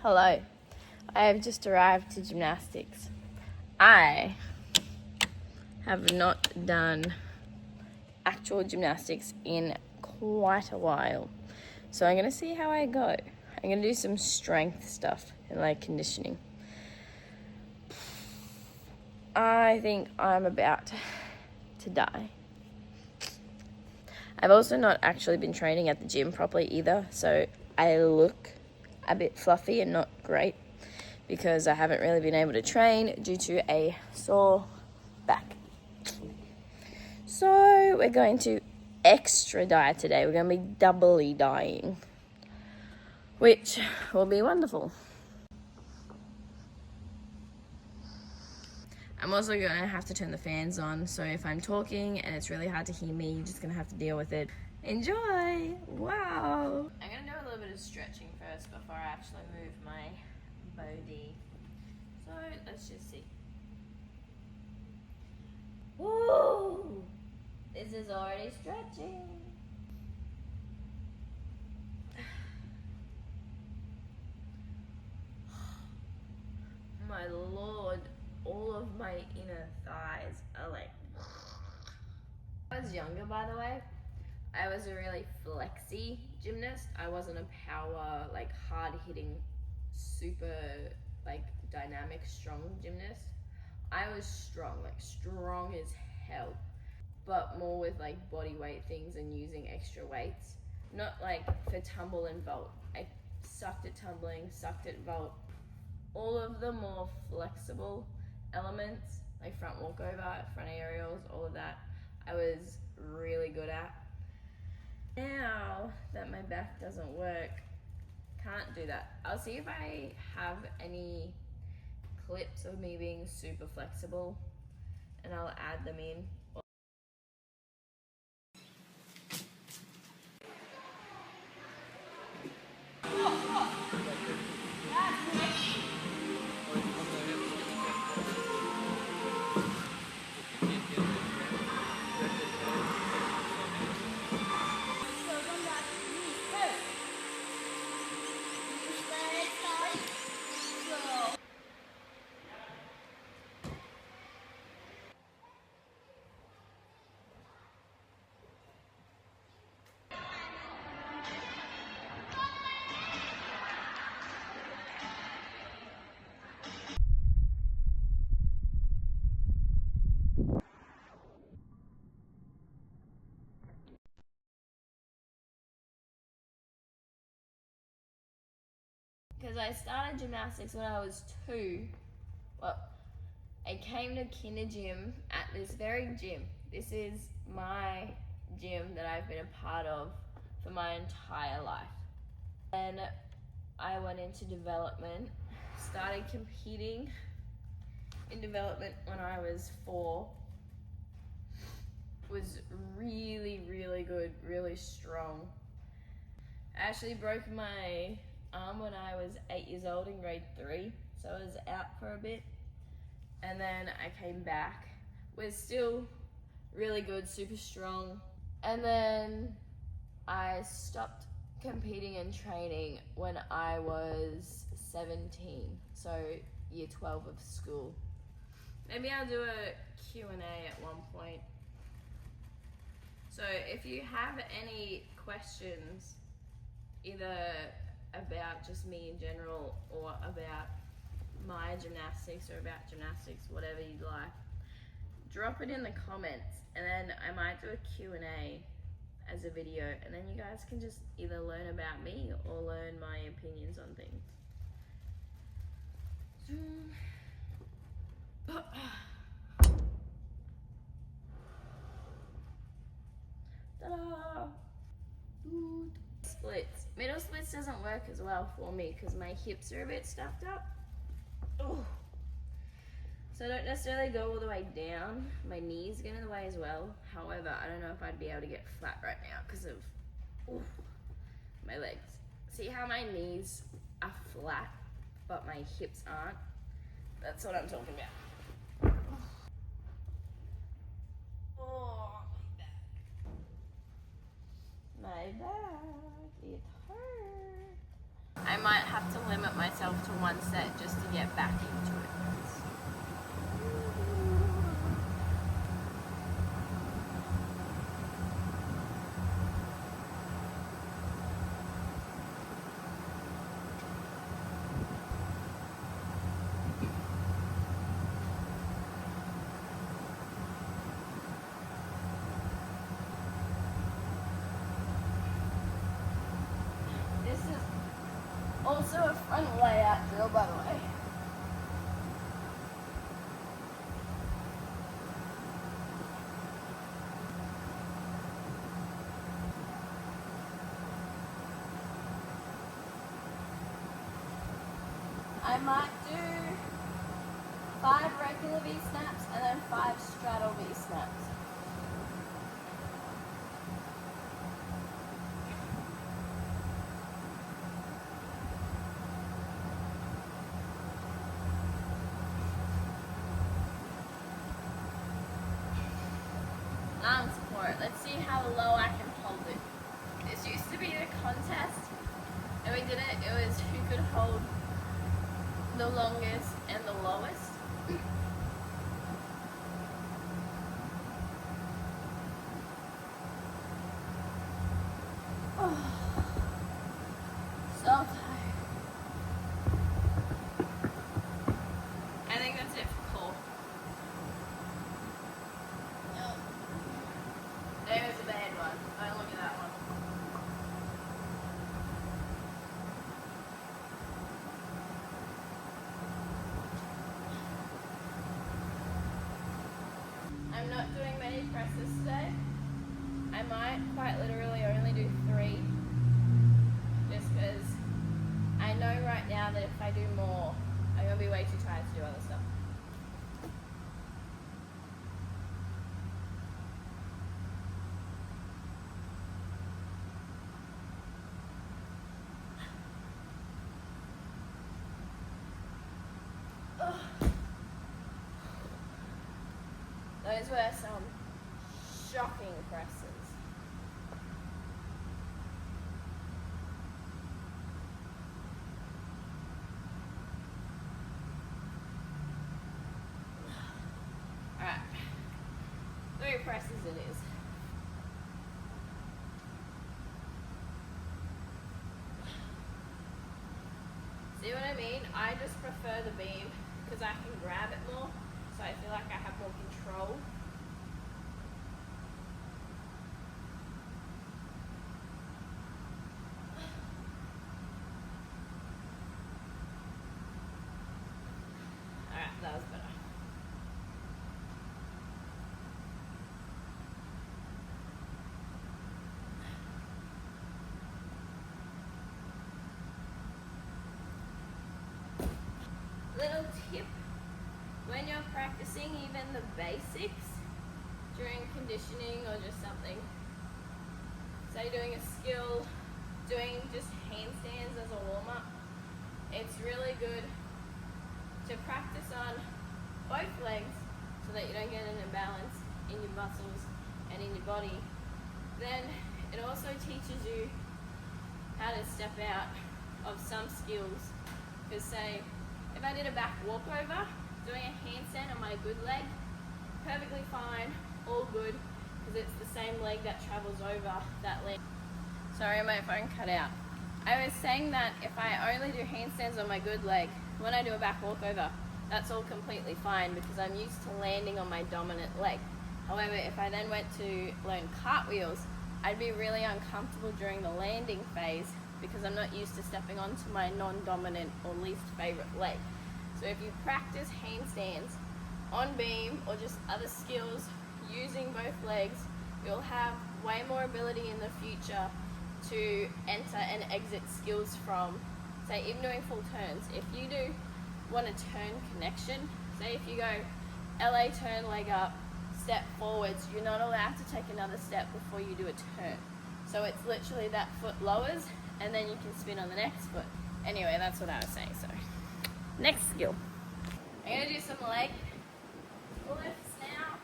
Hello, I have just arrived to gymnastics. I have not done actual gymnastics in quite a while. So I'm going to see how I go. I'm going to do some strength stuff and like conditioning. I think I'm about to die. I've also not actually been training at the gym properly either, so I look a bit fluffy and not great because I haven't really been able to train due to a sore back. So we're going to extra diet today. We're going to be doubly dying, which will be wonderful. I'm also going to have to turn the fans on, so if I'm talking and it's really hard to hear me, you're just going to have to deal with it. Enjoy! Wow! I'm going to do a little bit of stretching first before I actually move my body. So let's just see. Woo! This is already stretching. My lord, all of my inner thighs are like... When I was younger, by the way, I was a really flexy gymnast. I wasn't a power, like hard-hitting, super like dynamic, strong gymnast. I was strong as hell, but more with like body weight things and using extra weights. Not like for tumble and vault. I sucked at tumbling, sucked at vault. All of the more flexible elements, like front walkover, front aerials, all of that, I was really good at. Now that my back doesn't work, can't do that. I'll see if I have any clips of me being super flexible and I'll add them in. Because I started gymnastics when I was 2. Well, I came to kinder gym at this very gym. This is my gym that I've been a part of for my entire life. And I went into development, started competing in development when I was 4. Was really, really good, really strong. I actually broke my arm when I was 8 years old in grade 3, so I was out for a bit. And then I came back, was still really good, super strong. And then I stopped competing and training when I was 17, so year 12 of school. Maybe I'll do a Q&A at one point. So if you have any questions, either about just me in general or about my gymnastics or about gymnastics, whatever you'd like, drop it in the comments and then I might do a Q&A as a video and then you guys can just either learn about me or learn my opinions on things. Ta-da! Splits. Middle splits doesn't work as well for me because my hips are a bit stuffed up. Ooh. So I don't necessarily go all the way down. My knees get in the way as well. However, I don't know if I'd be able to get flat right now because of my legs. See how my knees are flat, but my hips aren't? That's what I'm talking about. Oh, my back. It hurts. I might have to limit myself one set just to get back into it. Also a front layout drill, by the way. I might do 5 regular V-snaps and then 5 straddle V-snaps. Arm support. Let's see how low I can hold it. This used to be the contest, and we did it. It was who could hold the longest and the lowest. Oh, so tired. I think that's it for core. There's a bad one. Don't look at that one. I'm not doing many presses today. I might quite literally only do 3. Just because I know right now that if I do more, I'm going to be way too tired to do other stuff. Those were some shocking presses. Alright, 3 presses it is. See what I mean? I just prefer the beam because I can grab it more. So I feel like I have more control. Alright, that was better. Little tip. When you're practicing even the basics during conditioning or just something, say doing a skill, doing just handstands as a warm-up, it's really good to practice on both legs so that you don't get an imbalance in your muscles and in your body. Then it also teaches you how to step out of some skills. Because say, if I did a back walkover, doing a handstand on my good leg, perfectly fine, all good, because it's the same leg that travels over that leg. Sorry, my phone cut out. I was saying that if I only do handstands on my good leg, when I do a back walkover, that's all completely fine because I'm used to landing on my dominant leg. However, if I then went to learn cartwheels, I'd be really uncomfortable during the landing phase because I'm not used to stepping onto my non-dominant or least favorite leg. So if you practice handstands on beam or just other skills using both legs, you'll have way more ability in the future to enter and exit skills from, say, even doing full turns. If you do want a turn connection, say if you go LA turn, leg up, step forwards, you're not allowed to take another step before you do a turn. So it's literally that foot lowers and then you can spin on the next foot. Anyway, that's what I was saying. So next skill, I'm gonna do some leg lifts now.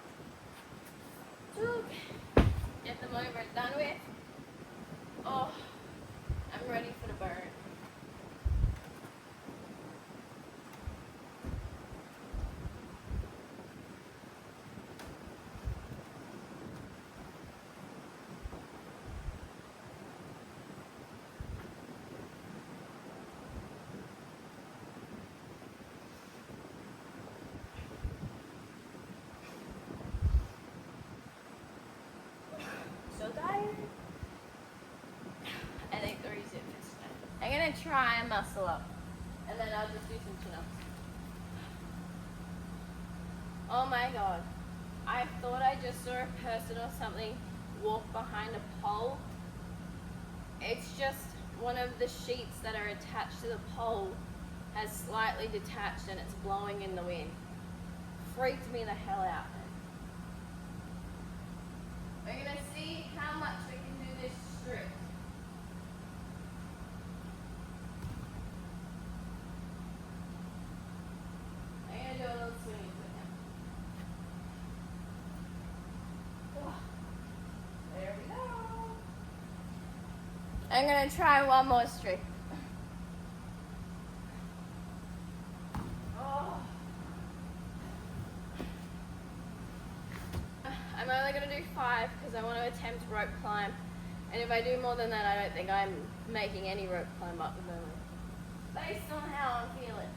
Get them over and done with. Oh, I'm ready for the burn. gonna try and muscle up, and then I'll just do some chin-ups. Oh my god, I thought I just saw a person or something walk behind a pole. It's just one of the sheets that are attached to the pole has slightly detached and it's blowing in the wind. Freaked me the hell out. We're gonna see how much we can do this strict. I'm gonna do a little swing now. There we go. I'm gonna try one more strict. I'm only going to do 5 because I want to attempt rope climb, and if I do more than that I don't think I'm making any rope climb up the moment, based on how I'm feeling.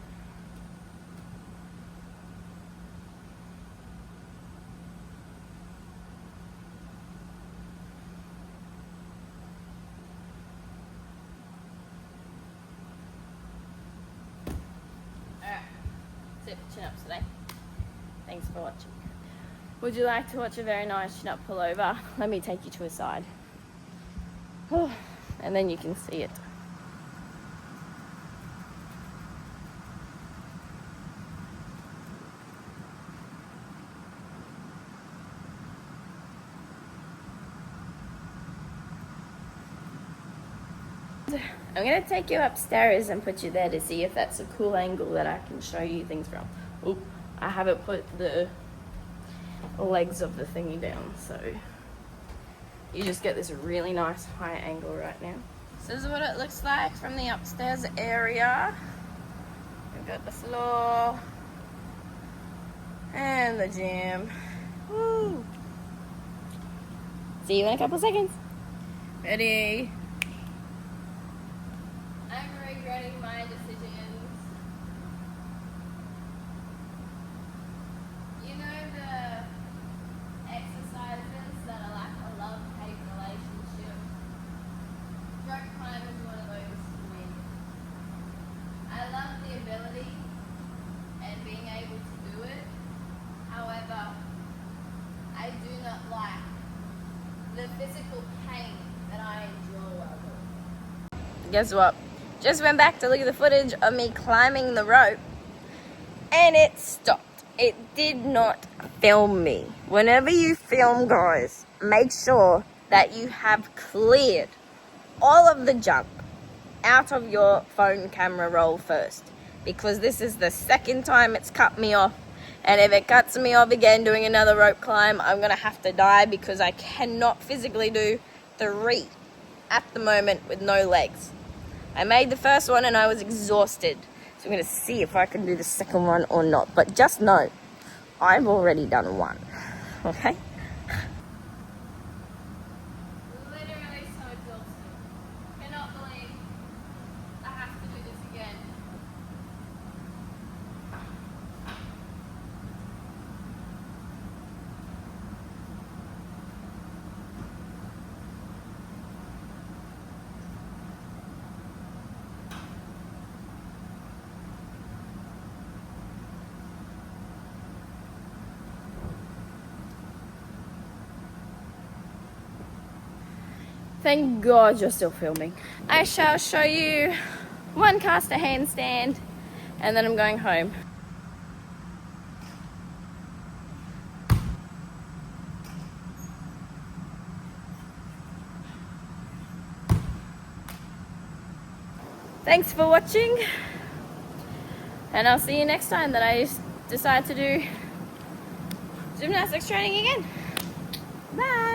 Alright, that's it for chin-ups today. Thanks for watching. Would you like to watch a very nice chin-up pullover? Let me take you to a side. And then you can see it. I'm going to take you upstairs and put you there to see if that's a cool angle that I can show you things from. Oh, I haven't put the legs of the thingy down, so you just get this really nice high angle right now. So this is what it looks like from the upstairs area. We've got the floor and the gym. Woo! See you in a couple seconds. Ready? I'm regretting my decisions. You know the exercises that are like a love-hate relationship? Rope climb is one of those for me. I love the ability and being able to do it. However, I do not like the physical pain that I enjoy while doing it. Guess what? Just went back to look at the footage of me climbing the rope and it stopped. It did not film me. Whenever you film, guys, make sure that you have cleared all of the junk out of your phone camera roll first, because this is the second time it's cut me off, and if it cuts me off again doing another rope climb, I'm gonna have to die because I cannot physically do 3 at the moment with no legs. I made the first one and I was exhausted. So I'm going to see if I can do the second one or not. But just know, I've already done 1. Okay? Literally so exhausted. Cannot believe I have to do this again. Thank God you're still filming. I shall show you 1 caster handstand and then I'm going home. Thanks for watching, and I'll see you next time that I decide to do gymnastics training again. Bye!